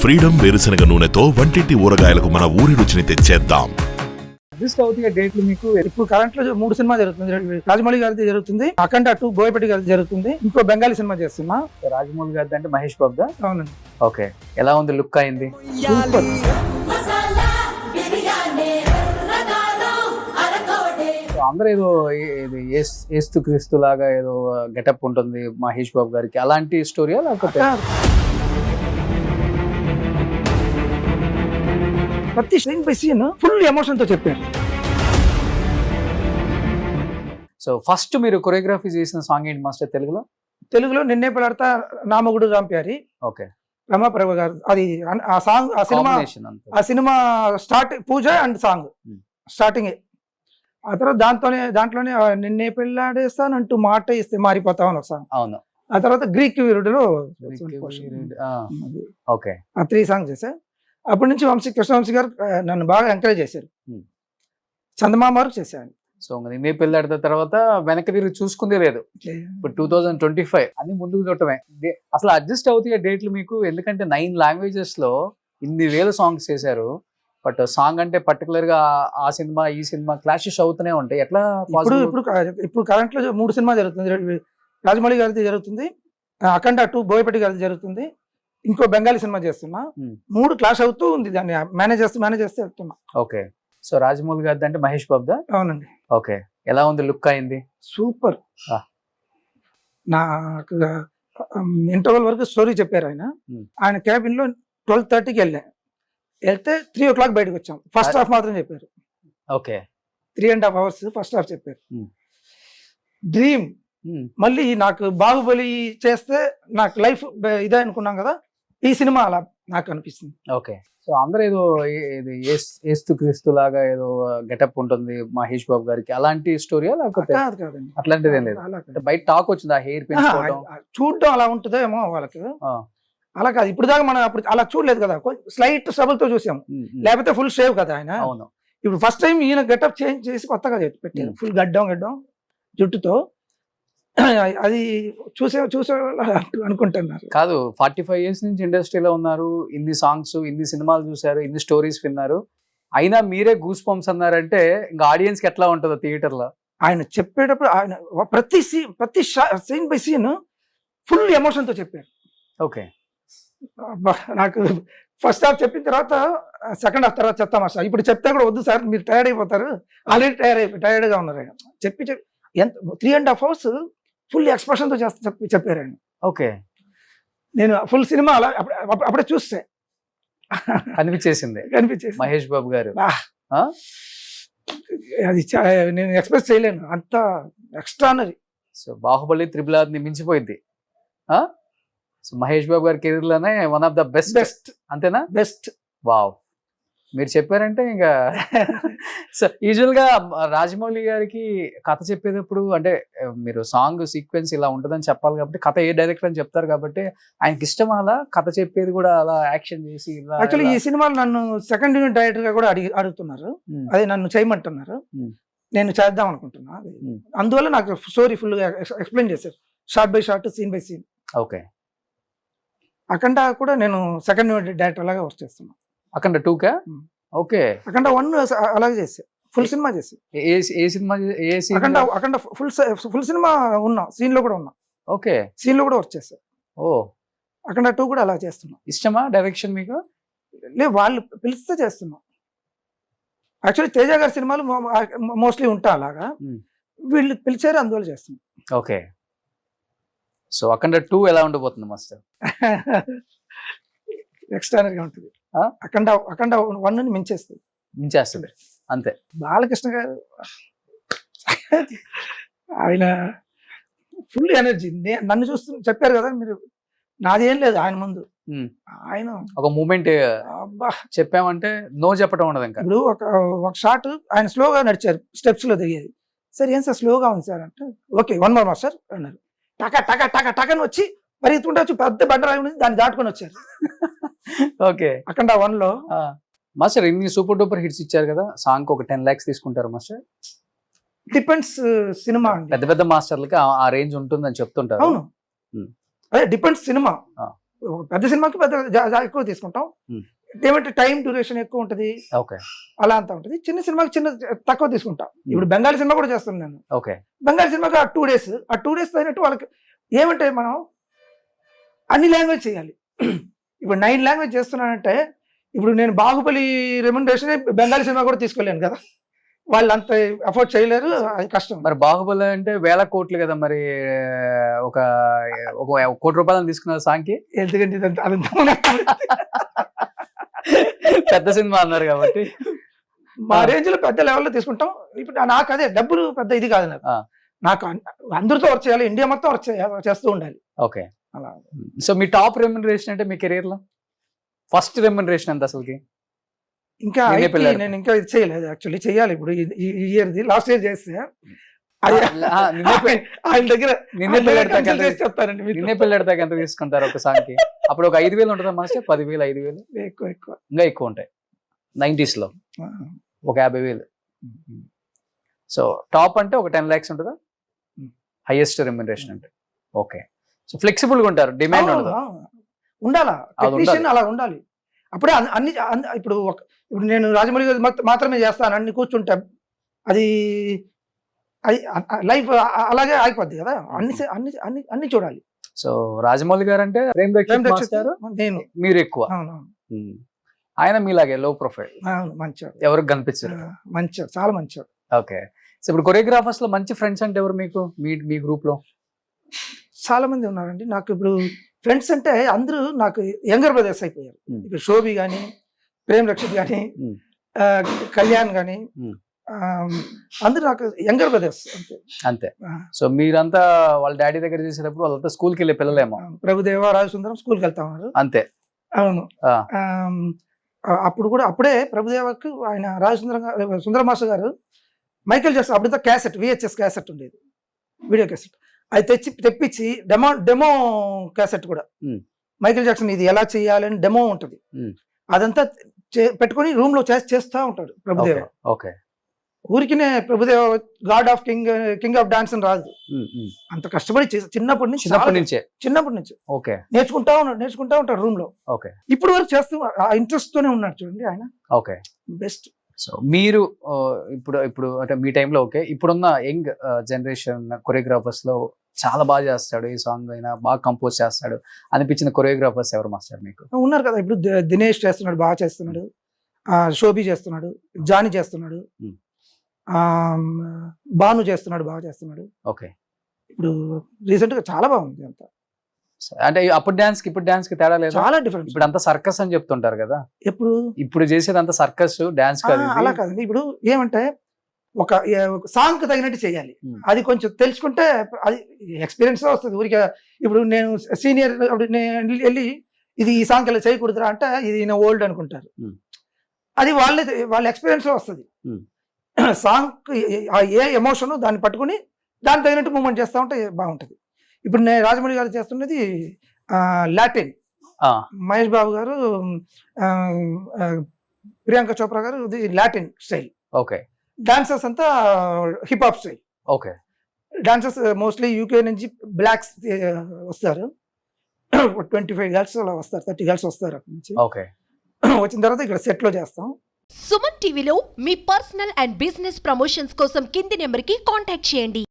Freedom వేరుశనగ నూనెతో వంటింటి ఊరగాయలకు మన ఊరి రుచిని తెచ్చేద్దాం. అడ్జస్ట్ అవుతాయి డేట్లు మీకు. ఇప్పుడు కరెంట్ లో 3 సినిమా జరుగుతుంది. రాజమౌళి గారిది జరుగుతుంది, అఖండ 2 బోయపాటి గారిది జరుగుతుంది, ఇంకో బెంగాలీ సినిమా చేస్తున్నా. రాజమౌళి గారిది అంటే మహేష్ బాబుదా? అవునండి. ఓకే, ఎలా ఉంది లుక్ అయింది? సూపర్. అందరూ ఏదో ఏస్తు క్రీస్తు లాగా ఏదో గెటప్ ఉంటుంది మహేష్ బాబు గారికి, అలాంటి స్టోరీయా లేకపోతే? ప్రతి scene by scene full emotion తో చెప్పారు. సో ఫస్ట్ మీరు కొరియోగ్రఫీ చేసిన సాంగ్ ఏంటి మాస్టర్ తెలుగులో? తెలుగులో నిన్నే పలాడతా, నా మొగుడు రాంప్యారి, ఓకే, రమాప్రభ గారు. అది ఆ సాంగ్, ఆ cinema start puja and song starting. ఆ తర్వాత దాంట్లోనే నిన్నే పెళ్ళాడేస్తానంటూ మాట ఇస్తే మారిపోతామని ఒక సాంగ్. అవును. ఆ తర్వాత గ్రీక్ వీరుడులో ఓకే, ఆ 3 సాంగ్స్ చేశా. అప్పటి నుంచి కృష్ణవంశీ గారు నన్ను బాగా ఎంకరేజ్ చేశారు. చందమామ వరకు చేశాను. సో నిన్నే పెళ్ళాడిన తర్వాత వెనక్కి తిరిగి చూసుకుందే లేదు. ఇప్పుడు 2025 అన్ని ముందుకు చూడటమే. అసలు అడ్జస్ట్ అవుతాయి డేట్లు మీకు? ఎందుకంటే 9 లాంగ్వేజెస్ లో ఇన్ని వేల సాంగ్స్ చేశారు. బట్ సాంగ్ అంటే పర్టికులర్ గా ఆ సినిమా ఈ సినిమా క్లాషెస్ అవుతూనే ఉంటాయి. ఎట్లా? ఇప్పుడు కరెంట్ లో 3 సినిమా జరుగుతుంది. రాజమౌళి గారిది జరుగుతుంది, అఖండ 2 బోయపాటి గారిది జరుగుతుంది, ఇంకో బెంగాలీ సినిమా చేస్తున్నా. 3 క్లాష్ అవుతూ ఉంది. దాన్ని మేనేజ్ చేస్తే వెళ్తున్నా. ఓకే. సో రాజమౌళి గారిది అంటే మహేష్ బాబుదా? అవునండి. ఓకే, ఎలా ఉంది లుక్ అయింది? సూపర్. నాకు ఇంటర్వల్ వరకు స్టోరీ చెప్పారు ఆయన క్యాబిన్ లో 12:30కి వెళ్తే 3 o'clock బయటకు వచ్చాం. ఫస్ట్ హాఫ్ మాత్రం చెప్పారు. ఓకే, 3.5 hours ఫస్ట్ హాఫ్ చెప్పారు. డ్రీమ్. మళ్ళీ నాకు బాహుబలి చేస్తే నాకు లైఫ్ ఇదే అనుకున్నాం కదా, ఈ సినిమా అలా నాకు అనిపిస్తుంది. ఓకే. సో అందరూ ఏదో ఏస్తు క్రీస్తు లాగా ఏదో గెటప్ ఉంటుంది మహేష్ బాబు గారికి, అలాంటి స్టోరీయా లేకపోతే? కాదండి, అట్లాంటిది ఏం లేదు. బయట టాక్ వచ్చింది ఆ హెయిర్ పెంచుకోవడం చూడడం అలా ఉంటుందేమో వాళ్ళకి. అలా కాదు, ఇప్పుడు దాకా మనం అప్పుడు అలా చూడలేదు కదా, స్లైట్ స్ట్రబుల్ తో చూసాము. లేకపోతే ఫుల్ షేవ్ కదా ఆయన. అవును. ఇప్పుడు ఫస్ట్ టైం ఈయన గెటప్ చేంజ్ చేసి కొత్తగా పెట్టారు, ఫుల్ గడ్డం జుట్టుతో. అది చూసే అనుకుంటున్నారు. కాదు, 45 years నుంచి ఇండస్ట్రీలో ఉన్నారు, ఇన్ని సాంగ్స్ ఇన్ని సినిమాలు చూసారు, ఇన్ని స్టోరీస్ విన్నారు, అయినా మీరే గూస్ పంప్స్ అన్నారంటే ఇంకా ఆడియన్స్ కి ఎట్లా ఉంటుందో థియేటర్ లో? ఆయన చెప్పేటప్పుడు ఆయన ప్రతి scene by scene full emotion తో చెప్పారు. ఓకే. నాకు ఫస్ట్ హాఫ్ చెప్పిన తర్వాత సెకండ్ హాఫ్ తర్వాత చెప్తామా సార్, ఇప్పుడు చెప్తే కూడా వద్దు సార్ మీరు టైర్డ్ అయిపోతారు, ఆల్రెడీ టైర్డ్ గా ఉన్నారు. చెప్పి ఎంత 3.5 hours ఫుల్ ఎక్స్ప్రెషన్ తో చెప్పారు ఆయన. ఓకే. నేను ఫుల్ సినిమా అలా అప్పుడే చూస్తే కనిపించేసింది మహేష్ బాబు గారు. అది నేను ఎక్స్ప్రెస్ చేయలేను, అంత extraordinary. So Baahubali, triple R ని మించిపోయింది. సో మహేష్ బాబు గారి కెరీర్ లోనే వన్ ఆఫ్ ద బెస్ట్. అంతేనా? బెస్ట్. వావ్, మీరు చెప్పారంటే ఇంకా. సో యూజువల్ గా రాజమౌళి గారికి కథ చెప్పేటప్పుడు అంటే మీరు సాంగ్ సీక్వెన్స్ ఇలా ఉంటుందని చెప్పాలి కాబట్టి కథ ఏ డైరెక్టర్ అని చెప్తారు కాబట్టి ఆయనకి ఇష్టం అలా కథ చెప్పేది కూడా అలా యాక్షన్ చేసి. యాక్చువల్లీ ఈ సినిమాలో నన్ను సెకండ్ యూనిట్ డైరెక్టర్ గా కూడా అడుగుతున్నారు, అది నన్ను చేయమంటున్నారు, నేను చేద్దాం అనుకుంటున్నా. అందువల్ల నాకు స్టోరీ ఫుల్ గా ఎక్స్ప్లెయిన్ చేశారు, short by short, scene by scene. Okay. Akhanda కూడా నేను సెకండ్ యూనిట్ డైరెక్టర్ లాగా వర్క్ చేస్తున్నా. అఖండ 2కా? ఓకే. అఖండ 1 అలాగే చేసా, ఫుల్ సినిమా చేసి. ఏ సినిమా? అఖండ ఫుల్ సినిమా ఉన్నా, సీన్ లో కూడా ఉన్నా. ఓకే. సీన్ లో కూడా వర్క్ చేశా. ఓ. అఖండ 2 కూడా అలా చేస్తున్నా. ఇష్టమా డైరెక్షన్ మీకు? లేదు, వాళ్ళు పిలిస్తే చేస్తున్నా. యాక్చువల్లీ తేజ గారి సినిమాలు మోస్ట్లీ ఉంటా అలాగా, వీళ్ళు పిలిచారు అందువల్ల చేస్తున్నా. ఓకే. సో అఖండ 2 ఎలా ఉండబోతుంది మాస్టర్? ఎక్స్ట్రానరీగా ఉంటుంది. అఖండ 1 ని మించేస్తుంది అంతే. బాలకృష్ణ గారు ఆయన ఫుల్ ఎనర్జీ. నన్ను చూస్తూ చెప్పారు కదా మీరు, నాదేం లేదు ఆయన ముందు. ఆయన ఒక మూమెంట్ చెప్పామంటే నో చెప్పడం ఉండదు. ఇంకా ఇప్పుడు ఒక షాట్ ఆయన స్లోగా నడిచారు, స్టెప్స్ లో దిగేది. సార్ ఏం సార్ స్లోగా ఉంది సార్ అంటే, ఓకే 1 more మాస్టర్ అన్నారు. టకని వచ్చి పరిగెత్తుకుంటే వచ్చి పెద్ద బండరాయి ఉంది, దాన్ని దాటుకొని వచ్చారు. ఓకే. అఖండ 1 లో మాస్టర్ ఇన్ని సూపర్ డూపర్ హిట్స్ ఇచ్చారు కదా, సాంగ్ ఒక 10 lakhs తీసుకుంటారు మాస్టర్? Depends cinema. పెద్ద పెద్ద మాస్టర్లకి ఆ రేంజ్ ఉంటుందని చెప్తుంటారు. అవును, అదే డిపెండ్స్ సినిమా. పెద్ద సినిమాకి పెద్ద ఎక్కువ తీసుకుంటాం. Hmm. ఏమంటే టైం డ్యూరేషన్ ఎక్కువ ఉంటుంది, ఓకే అలా అంతా ఉంటుంది. చిన్న సినిమాకి తక్కువ తీసుకుంటాం. ఇప్పుడు బెంగాలీ సినిమా కూడా చేస్తున్నాను నేను. ఓకే బెంగాలీ సినిమాకి ఆ 2 days అయినట్టు వాళ్ళకి ఏమంటే మనం అన్ని లాంగ్వేజ్ చేయాలి. ఇప్పుడు 9 లాంగ్వేజ్ చేస్తున్నానంటే ఇప్పుడు నేను బాహుబలి రెమ్యునరేషన్ బెంగాలీ సినిమా కూడా తీసుకోలేను కదా, వాళ్ళు అంత అఫోర్డ్ చేయలేరు, అది కష్టం. మరి బాహుబలి అంటే వేల కోట్లు కదా, మరి ఒక ఒక కోటి రూపాయలు తీసుకున్నారు సాంగ్కి. ఎందుకంటే అదంతా పెద్ద సినిమా అన్నారు కాబట్టి మా రేంజ్ లో పెద్ద లెవెల్లో తీసుకుంటాం. ఇప్పుడు నాకు అదే డబ్బులు పెద్ద ఇది కాదు నాకు. నాకు అందరితో వర్క్ చేయాలి, ఇండియా మొత్తం వర్క్ చేస్తూ ఉండాలి. ఓకే. అలా. సో మీ టాప్ రెమ్యునరేషన్ అంటే మీ కెరీర్ లో ఫస్ట్ రెమ్యునరేషన్ ఎంత అసలుకి? ఇంకా నేను ఇంకా ఇది చేయలేదు, యాక్చువల్లీ చేయాలి ఇప్పుడు ఈ ఇయర్ది. లాస్ట్ ఇయర్ చేస్తే ఆయన దగ్గర చెప్తారండి. నిన్నే పెళ్ళెడతాక ఎంత తీసుకుంటారు ఒక సాంగ్ కి? అప్పుడు ఒక 5,000 ఉంటుందా మాస్టర్? 10,000, 5,000 ఎక్కువ ఇంకా ఎక్కువ ఉంటాయి 90s లో. ఒక 50,000. సో టాప్ అంటే ఒక 10 lakhs ఉంటుందా హైయెస్ట్ రెమ్యునరేషన్ అంటే? ఓకే. సో ఫ్లెక్సిబుల్ గా ఉంటారు, డిమాండ్ ఉండదు. ఉండాలా, టెక్నీషియన్ అలా ఉండాలి. అప్పుడే అన్ని ఇప్పుడు నేను రాజమౌళి గారు మాత్రమే చేస్తాను అన్ని కూర్చుంటే అది లైఫ్ అలాగే అయిపోద్ది కదా. అన్ని చూడాలి. సో రాజమౌళి గారు అంటే నేను మీరు ఎక్కువ, ఆయన మీలాగే లో ప్రొఫైల్, మంచివాడు, ఎవరికి కనిపించారు, మంచివాడు, చాలా మంచివాడు. ఓకే. సో ఇప్పుడు కొరియోగ్రాఫర్స్ లో మంచి ఫ్రెండ్స్ అంటే ఎవరు మీకు మీ గ్రూప్ లో? చాలా మంది ఉన్నారండి నాకు. ఇప్పుడు ఫ్రెండ్స్ అంటే అందరూ నాకు యంగర్ బ్రదర్స్ అయిపోయారు. ఇప్పుడు శోభి కానీ, ప్రేమ్ రక్షిత్ కానీ, కళ్యాణ్ కానీ, అందరూ నాకు యంగర్ బ్రదర్స్ అంతే. సో మీరంతా వాళ్ళ డాడీ దగ్గర చేసేటప్పుడు వాళ్ళంతా స్కూల్కి వెళ్ళే పిల్లలేమో? ప్రభుదేవ, రాజసుందరం స్కూల్కి వెళ్తా ఉన్నారు. అంతే. అవును. అప్పుడే ప్రభుదేవకు ఆయన సుందర మాస్టర్ గారు మైకేల్ జాక్సన్ అప్పుడంతా క్యాసెట్, VHS క్యాసెట్ ఉండేది, వీడియో క్యాసెట్, అది తెప్పించి డెమో క్యాసెట్ కూడా మైకేల్ జాక్సన్ ఇది ఎలా చేయాలని డెమో ఉంటుంది, అదంతా పెట్టుకొని రూమ్ లో చేస్తూ ఉంటాడు ప్రభుదేవ. ఓకే. ఊరికినే Prabhudeva God of king of dance అని రాదు, అంత కష్టపడి చిన్నప్పటి నుంచి ఓకే నేర్చుకుంటా ఉంటాడు రూమ్ లో. ఓకే. ఇప్పుడు వరకు చేస్తూ ఆ ఇంట్రెస్ట్ తోనే ఉన్నాడు చూడండి ఆయన. Okay, best. సో మీరు ఇప్పుడు అంటే మీ టైంలో ఓకే, ఇప్పుడున్న యంగ్ జనరేషన్ కొరియోగ్రాఫర్స్ లో చాలా బాగా చేస్తాడు, ఈ సాంగ్ అయినా బాగా కంపోజ్ చేస్తాడు అనిపించిన కొరియోగ్రాఫర్స్ ఎవరు మాస్టర్ మీకు? ఉన్నారు కదా, ఇప్పుడు దినేష్ చేస్తున్నాడు, బాగా చేస్తున్నాడు, శోభి చేస్తున్నాడు, జానీ చేస్తున్నాడు, బాను చేస్తున్నాడు, బాగా చేస్తున్నాడు. ఓకే. ఇప్పుడు రీసెంట్ గా చాలా బాగుంది అంతా. అంటే అప్పుడు డాన్స్ కి ఇప్పుడు డాన్స్ కి తేడా లేదు, చాలా డిఫరెన్స్. ఇప్పుడు అంతా సర్కస్ అని చెప్తుంటారు కదా, ఇప్పుడు చేసేది అంతా సర్కస్, డాన్స్ కాదు. అలా కాదండి, ఇప్పుడు ఏమంటే ఒక సాంగ్ కి తగినట్టు చేయాలి, అది కొంచెం తెలుసుకుంటే అది ఎక్స్పీరియన్స్ వస్తుంది. ఊరికే ఇప్పుడు నేను సీనియర్ వెళ్ళి ఇది ఈ సాంగ్ ఇలా చేయకూడదురా అంటే ఇది ఓల్డ్ అనుకుంటారు, అది వాళ్ళ ఎక్స్పీరియన్స్ లో వస్తుంది. సాంగ్ ఏ ఎమోషన్ దాన్ని పట్టుకుని దాన్ని తగినట్టు మూవ్మెంట్ చేస్తూ ఉంటే బాగుంటుంది. ఇప్పుడు నేను రాజమౌళి గారు చేస్తున్నది లాటిన్, మహేష్ బాబు గారు, ప్రియాంక చోప్రా గారు లాటిన్ స్టైల్. ఓకే. డాన్సర్స్ అంతా hip hop style. Okay. Dancers mostly UK నుంచి బ్లాక్స్ వస్తారు, 25 గర్ల్స్ అలా వస్తారు, 30 గర్ల్స్ వస్తారు అక్కడి నుంచి. ఓకే. వచ్చిన తర్వాత ఇక్కడ సెట్ లో చేస్తాం. సుమన్ టీవీలో మీ పర్సనల్ అండ్ బిజినెస్ ప్రమోషన్స్ కోసం కింది నెంబర్కి కాంటాక్ట్ చేయండి.